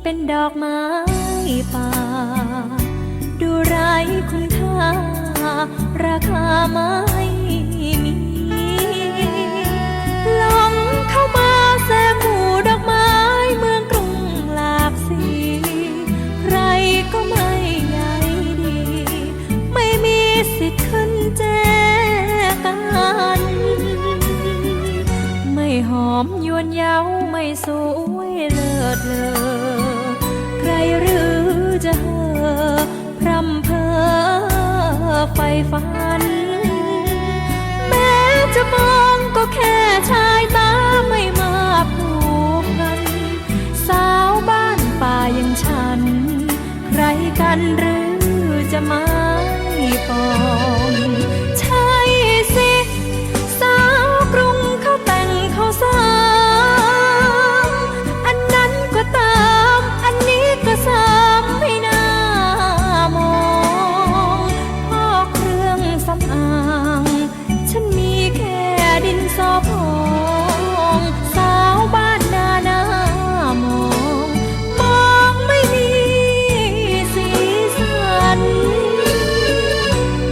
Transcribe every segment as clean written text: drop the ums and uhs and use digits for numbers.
เป็นดอกไม้ป่าดูไร้คุณค่าราคาไม่มีหลงเข้ามาแสงหมู่ดอกไม้เมืองกรุงหลากสีใครก็ไม่ใยดีไม่มีสิทธิ์ขึ้นแจกันไม่หอมยวนเย้าไม่สวยเลิศเลอใครหรือจะเห่อพร่ำเพ้อไฟฝันแม้จะมองก็แค่ชายตาไม่มาผูกพันสาวบ้านป่าอย่างฉันใครกันหรือจะไม่ปองใช่สิสาวกรุงเขาแต่งเขาสร้างอันนั้นก็ตามอันนี้ก็ซ้ำให้หน้ามองพ่อเครื่องสำอางฉันมีแค่ดินสอพองสาวบ้านนามองมองไม่มีสีสัน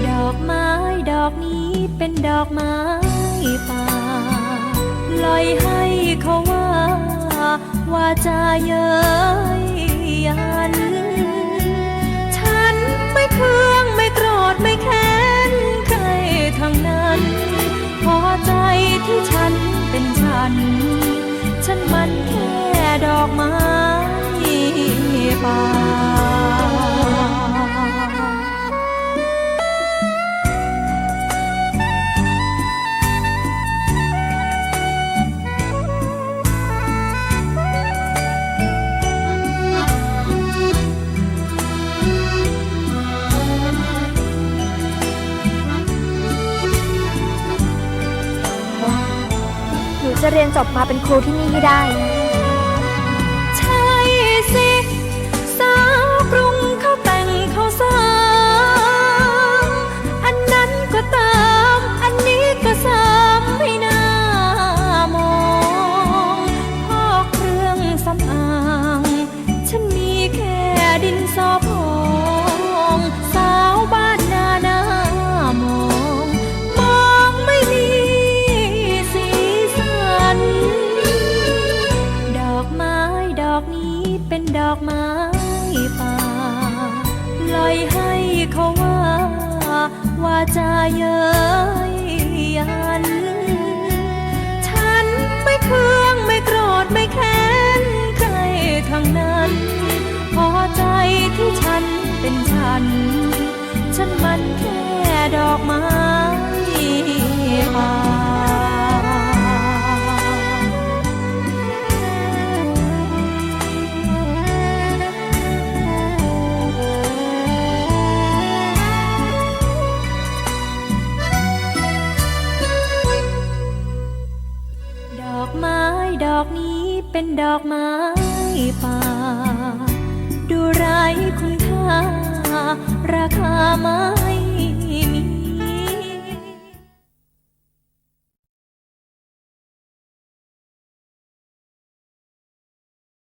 ดอกไม้ดอกนี้เป็นดอกไม้ป่าปล่อยให้เขาว่าจะเย้ยยันฉันไม่เคืองไม่โกรธไม่แค้นใครทั้งนั้นพอใจที่ฉันเป็นฉันมันแค่ดอกไม้ป่าจะเรียนจบมาเป็นครูที่นี่ให้ได้ใช่สิสาวกรุงเขาแต่งเขาสร้างอันนั้นก็ตามอันนี้ก็ซ้ำให้หน้ามองพ่อเครื่องสำอางฉันมีแค่ดินสอพองสาวบ้านนามองมองไม่มีสีสันดอกไม้ดอกนี้เป็นดอกไม้ป่าปล่อยให้เขาว่าจะเย้ยยันฉันไม่เคืองไม่โกรธไม่แค้นใครทั้งนั้นพอใจที่ฉันเป็นฉันมันแค่ดอกไม้ป่าดอกไม้ดอกนี้เป็นดอกไม้ป่าดูไร้คุณค่าราคาไม่